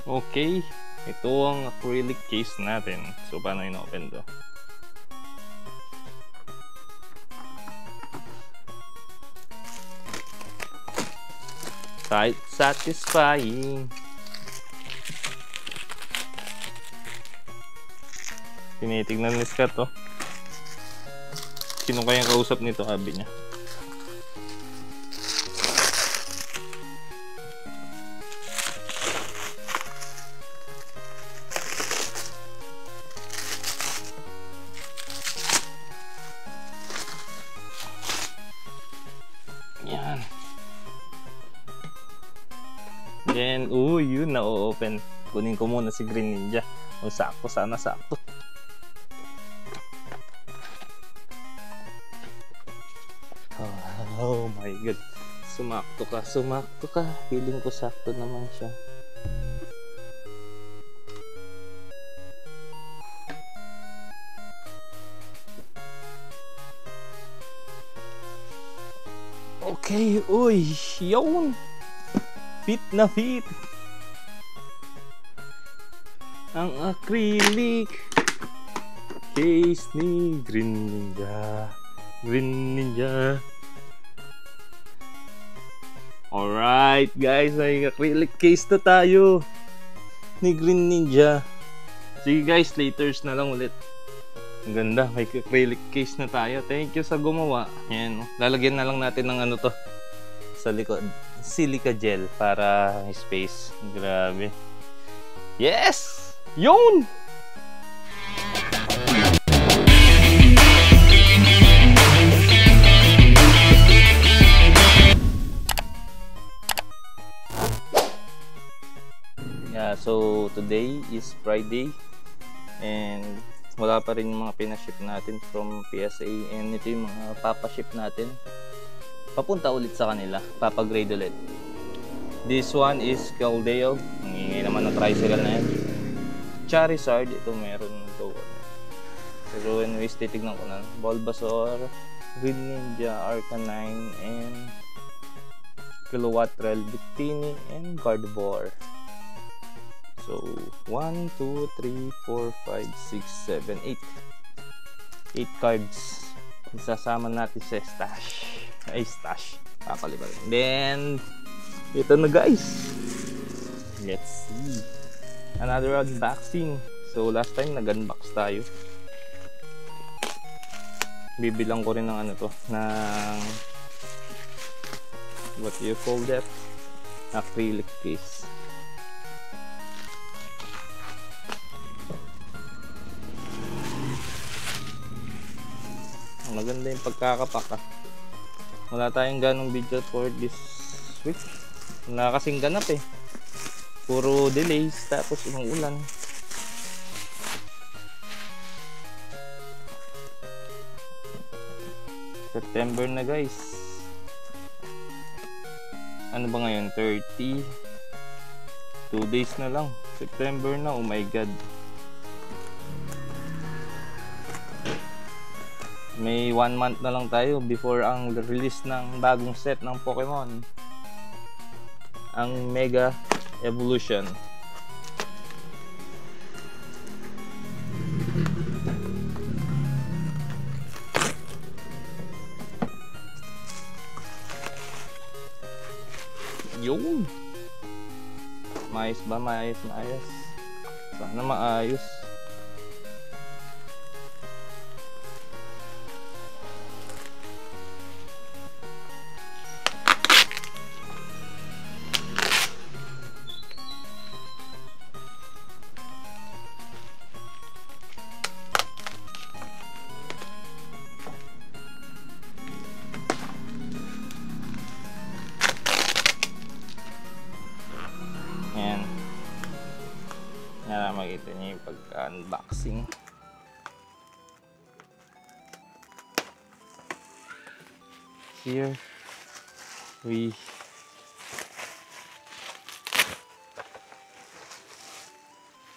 Okay, ito ang acrylic case natin. So, paano in-open to? Sight satisfying. Tinitignan ni Scott to. Sino kayang kausap nito, sabi niya. Yan. Then, yun na-open. Kunin ko muna si Green Ninja. O, sakto, sana sakto. Oh my god. Sumakto ka. Feeling ko sakto naman siya. Okay, yun. Fit na fit. Ang acrylic case ni Green Ninja. Alright guys, may acrylic case na tayo ni Green Ninja. Sige guys, laters na lang ulit. Ang ganda, may acrylic case na tayo. Thank you sa gumawa. Ayan, lalagyan na lang natin ng ano to sa likod, silica gel para space. Grabe. Yes! Yun! Yeah, so today is Friday and wala pa rin yung mga pinaship natin from PSA, and ito yung mga papaship natin papunta ulit sa kanila, papagrade ulit. This one is Caldeo, nangingi naman ng tricycle na yan. Charizard, ito meron ito. Pero anyways, titignan ko na. Bulbasaur, Green Ninja, Arcanine, and Kilowattrel, Victini, and Gardevoir. So, 1, 2, 3, 4, 5, 6, 7, 8. 8 cards. Isasama natin sa stash. Stash. Papaliban. Then, ito na guys. Let's see. Another unboxing. So, last time nag-unbox tayo. Bibilang ko rin ng ano to. Ng what do you call that? Acrylic case. Maganda yung pagkakapak. Wala tayong ganong video for this week. Wala kasing ganap eh. Puro delays tapos umuulan. September na guys. Ano ba ngayon? 30. 2 days na lang. September na. Oh my god. May 1 month na lang tayo before ang release ng bagong set ng Pokemon. Ang Mega Evolution. Yun! Maayos ba? Maayos. Sana maayos. Ayan. Yan, makita niyo yung pagka-unboxing. Here we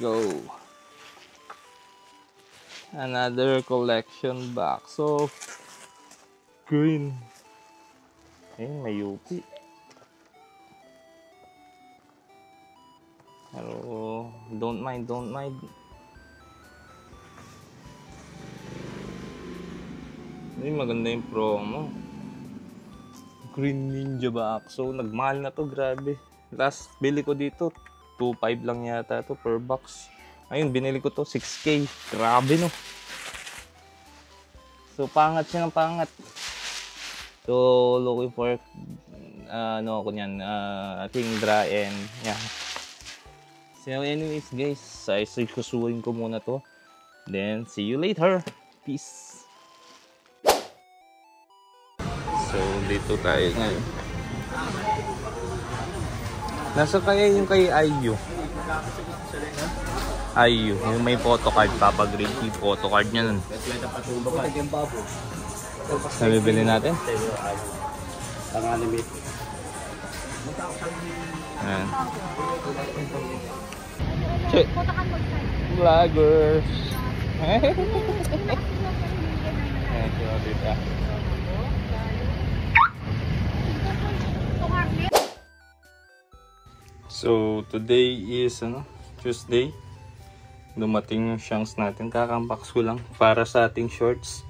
go. Another collection box of green. Ayun, may UP. Pero don't mind. Ay, maganda yung promo. Green Ninja box. So, nagmahal na to, grabe. Last bili ko dito, 2.5 lang yata to per box. Ayun, binili ko to, 6K. Grabe, no? So, pangat siya ng pangat. So, looking for, ano ako niyan, Kingdra and, yeah. So, anyways, guys, kusuhin ko muna to. Then, see you later. Peace. So, dito tayo ngayon. Nasa kaya yung kay IU? IU, yung may photocard, papagrade yung photocard niya nun. Nabibili natin? Ayan. Check. Vloggers. Ayan, siya dito. So, today is Tuesday. Dumating yung shanks natin. Kakambox ko lang para sa ating shorts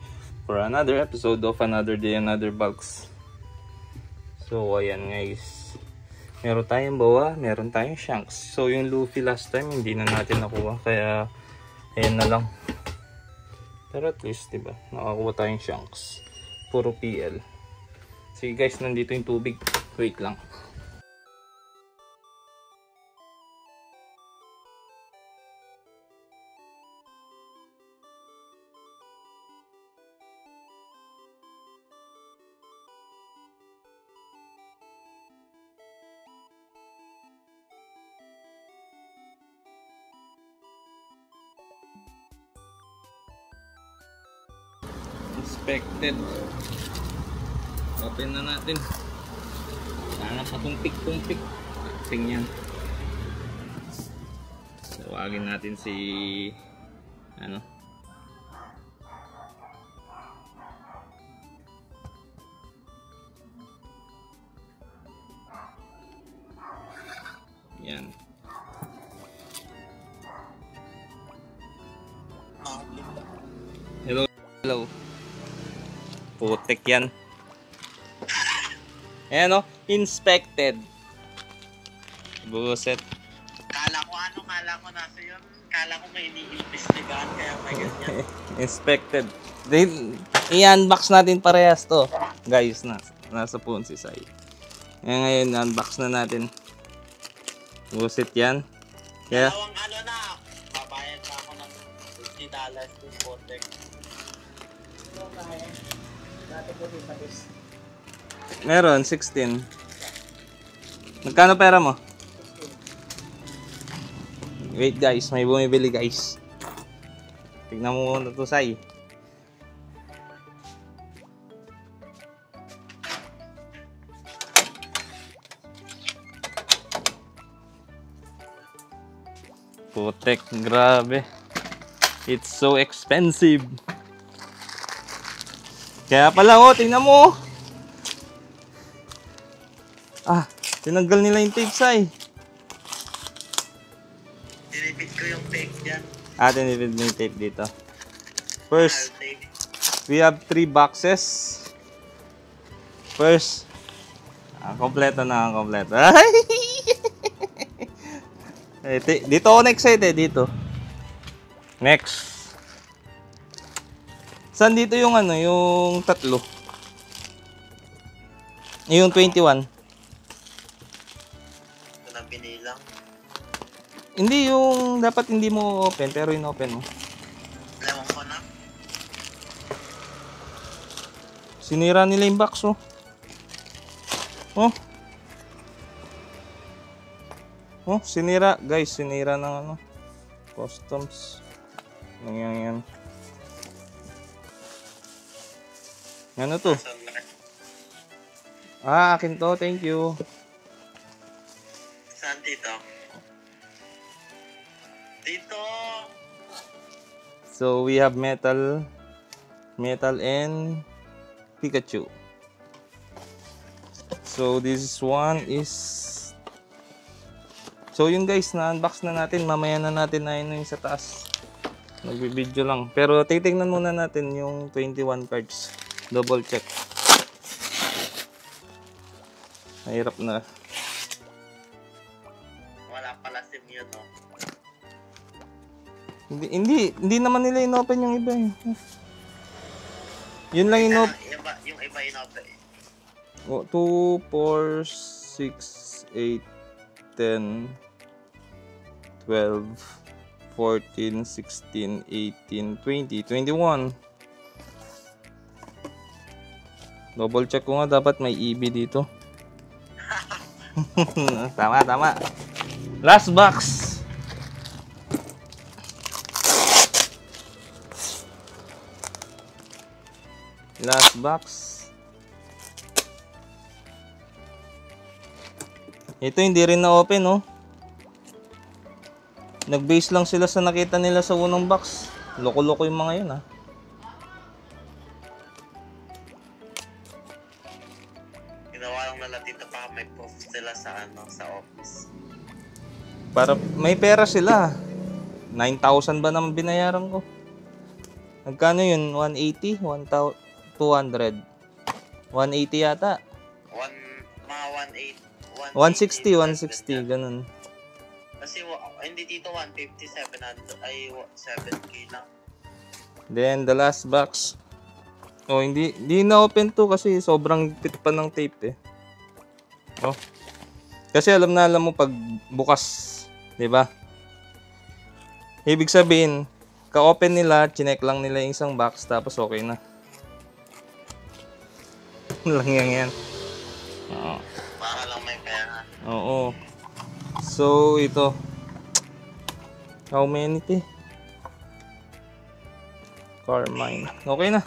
for another episode of Another Day, Another Box. So, ayan guys. Meron tayong bawa, meron tayong shanks. So, yung Luffy last time, hindi na natin nakuha. Kaya, ayan na lang. Pero at least, diba, nakakuha tayong shanks. Puro PL. Sige guys, nandito yung tubig. Wait lang. Inspected. Open na natin. Sana patumpik-tumpik. Tingnan. Tawagin natin si yan. Hello. Putek yan. Ayan o, inspected. Buset. Kala ko nasa yun. Kala ko may iniimbestigahan kaya may ganyan. Inspected. Then, i-unbox natin parehas to. Guys, nasa phone si Sai. Ngayon, unbox na natin. Buset yan. Kaya, Dalawang babayad na ako ng $50 to Spotek. meron, 16. Magkano pera mo? Wait guys, may bumibili guys. Tignan mo muna to, Sai. Putek, grabe. It's so expensive. Kaya pala, tingnan mo. Tinanggal nila yung tape, Sai. Tinipid ko yung tape dyan. Tinipid mo yung tape dito. First, we have 3 boxes. First, kompleto na, kompleto. Dito ako na-excited, dito. Next. Saan dito yung yung tatlo? Yung 21. Ito na binilang. Hindi yung dapat hindi mo open, pero in-open mo. Ewan ko na. Sinira nila yung box, oh. Oh, sinira. Guys, sinira ng customs. Yan. Ano to? Akin to. Thank you. Saan dito? Dito! So, we have metal and Pikachu. So, this one is So yun guys, na-unbox na natin. Mamaya na natin na yun yung sa taas. Nag-video lang. Pero titignan muna natin yung 21 cards. Double check. Mahirap na. Wala pala SIM yun, no? Hindi naman nila inopen yung iba eh. Yun lang inopen. Yung iba inopen. 2, 4, 6, 8, 10, 12, 14, 16, 18, 20, 21. Double check ko nga, dapat may EB dito. Tama. Last box. Last box. Ito hindi rin na-open, oh. Nag-base lang sila sa nakita nila sa unang box. Loko-loko yung mga yun, ha. Ginawa lang nila dito pa may proof sila sa sa office. Para may pera sila. 9,000 ba naman binayaran ko? Nagkano yun? 180? 200? 180 yata. Mga 160, ganun. Kasi hindi dito 150, 700, ay 7K lang. Then the last box. Oh, hindi na open to kasi sobrang pit pa ng tape eh. Oh. Kasi alam mo pag bukas, 'di ba? Ibig sabihin, ka-open nila, chinek lang nila yung isang box tapos okay na. Lang yan. Oo. Para lang may pera. Oo. So, ito. How many te? Carmine. Okay na.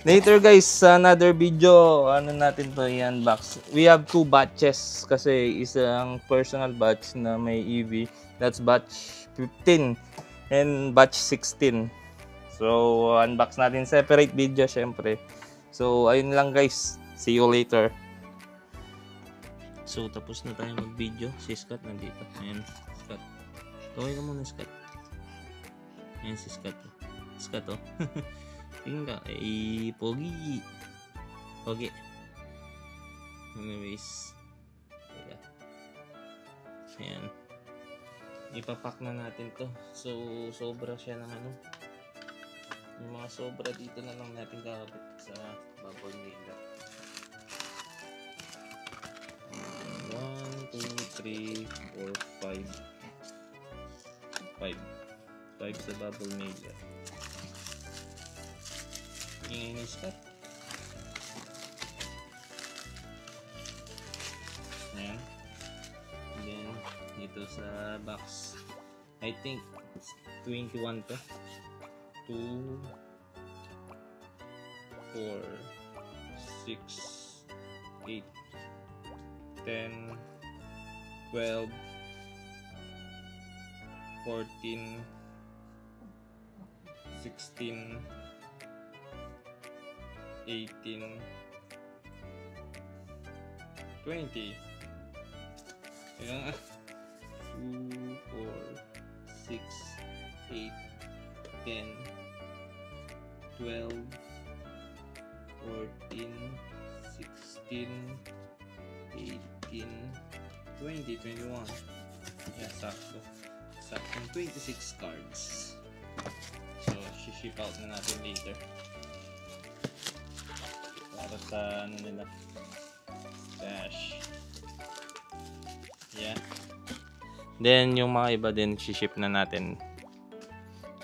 Later guys, sa another video, ano natin to i-unbox. We have 2 batches kasi isang personal batch na may EV. That's batch 15 and batch 16. So, unbox natin separate video syempre. So, ayun lang guys. See you later. So, tapos na tayo mag-video. Si Scott nandito. Ayan, Scott. Tawag ka muna, Scott. Ayan si Scott. Scott, oh. Tingin ka. Ay, pogi. Pogi. Anyways. Teka. Ayan. Ipapack na natin to. So, sobra siya ng ano. Yung mga sobra dito na lang natin kakabit sa bubble nila. 1, 2, 3, 4, 5. 5 sa bubble nila. Inis ka. Ayan. Then, dito sa box. I think 21 to. 2, 4, 6, 8, 10, 12, 14, 16, 18, 20. Ayan. 2, 4, 6, 8, 10, 12, 14, 16, 18, 20, 21. Yeah, sakto. Saktong 26 cards. So, ship out na natin later. Para sa ano nila. Stash. Yeah. Then, yung mga iba din, ship na natin.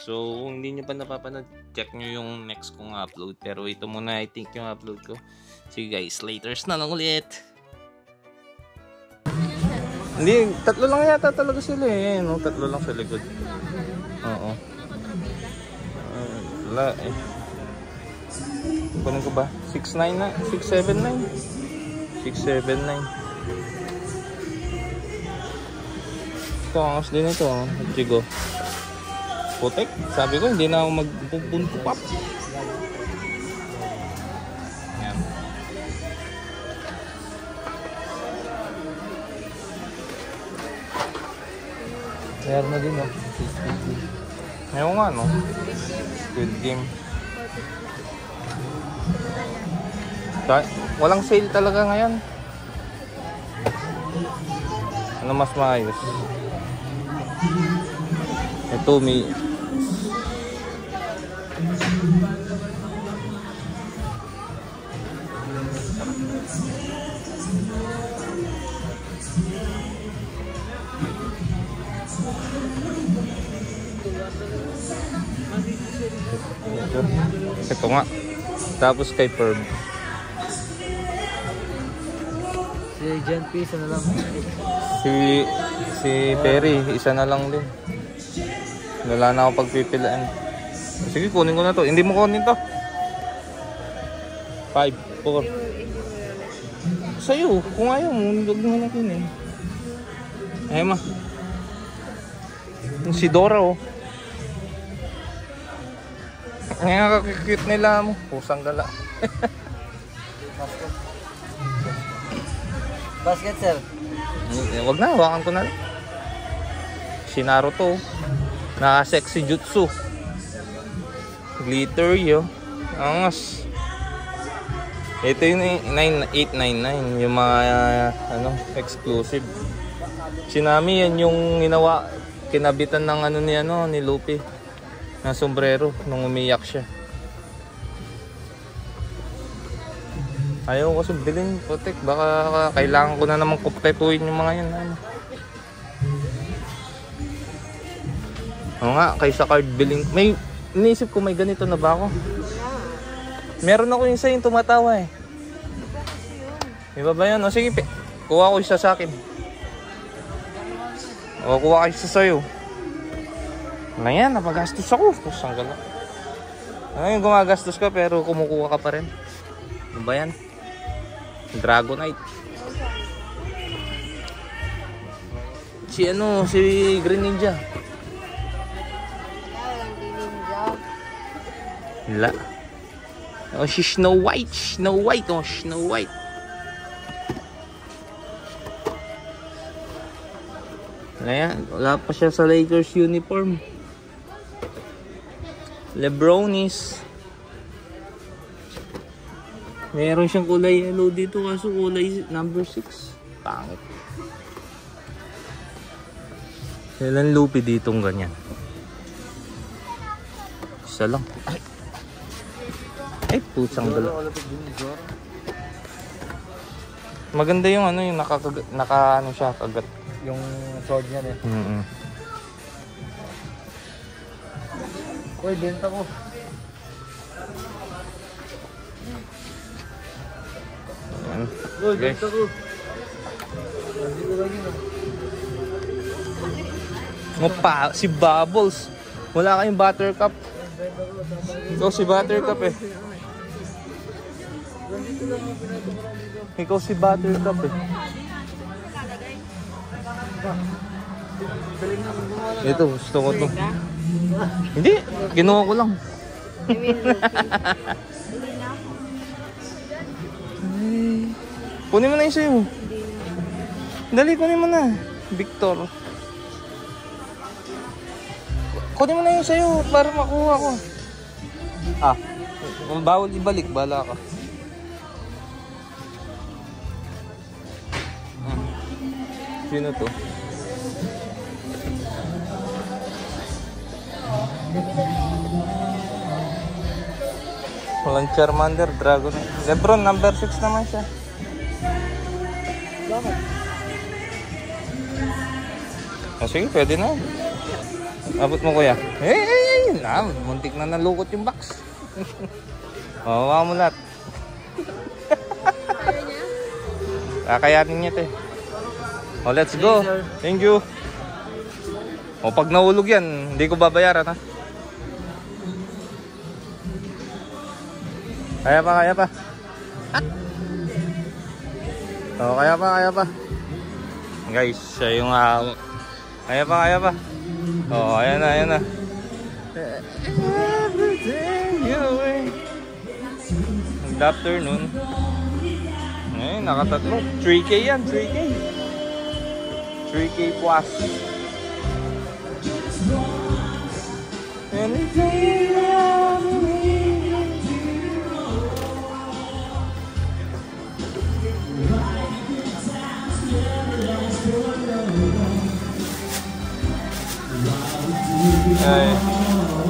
So, kung hindi nyo pa napapanood, check nyo yung next kong upload. Pero ito muna, I think, yung upload ko. Sige guys, laters na lang ulit. Hindi, 3 lang yata talaga sila eh. No? 3 lang sa likod. Oo. Wala eh. Kunin ko ba? 6'9 na? 6'7'9? 6'7'9. Ito, angas din ito. Jigo. Putek. Sabi ko, hindi na ako magpupunto pop. Yan. Meron na din, no? Ngayon nga, no? Good game. Walang sale talaga ngayon. Ano mas maayos? Ito, may... Ito nga. Tapos kay Perb. Si John P, isa na lang. Si Perry, isa na lang din. Wala na akong pagpipilaan. Sige, kunin ko na to. Hindi mo kunin to. 5, 4. Sa'yo, kung ayaw mo, huwag mo na kunin. Ay ma. Yung si Dora, oh. Ngayon kakikute nila mo. Pusang gala. Basket, sir. Wag na, hawakan ko na lang. Si Naruto. Naka-sexy jutsu. Glitter yo. Angas. Ito yung 899. Yung mga exclusive. Sinami yan yung ginawa. Kinabitan ng ni Luffy. Na sombrero nung umiyak siya. Ayaw ko kasi bilhin, putik. Baka kailangan ko na naman kumpletuhin yung mga yan. Oo nga, kaysa card billing. May iniisip ko may ganito na ba ako? Meron ako yung isa yung tumatawa eh. Iba ba yun? O sige, kuha ko isa sa akin. O kuha ko isa sa'yo. Ngayon, napagastos ako. Pusang gala. Ano yung gumagastos ka pero kumukuha ka pa rin? Ano ba yan? Dragonite. Si Green Ninja. Wala. Oh, si Snow White. Snow White. Ayan, wala pa siya sa Lakers uniform. Lebronis. Meron siyang kulay yellow dito kaso kulay number 6. Pangit. Kailan Luffy ditong ganyan? Isa lang. Ay, putsang dala. Maganda yung yung siya kagat. Yung sword niya eh. Uy, benta ko. Uy, benta ko. Hindi ko lang yun. Si Bubbles. Wala kayong Buttercup. Ikaw si Buttercup eh. Ikaw si Buttercup eh. Ito, gusto ko to. Hindi, kinuha ko lang. Kunin mo na yung sa'yo. Dali, kunin mo na. Victor. Kunin mo na yung sa'yo para makuha ko. Kung bawal ibalik, bala ka. Sino to? Walang Charmander, Dragon. Lebron, number 6 naman siya. Bakit? Sige, pwede na. Abot mo kuya. Muntik na nalukot yung box. Mawawa mo lahat. Kakayanin niya ito eh. Let's go. Thank you. Pag nahulog yan, hindi ko babayaran ha. Kaya pa. Kaya pa. Guys, siya yung kaya pa. Ayan na. Good afternoon. Nakatatlo. 3K yan, 3K plus. Ay.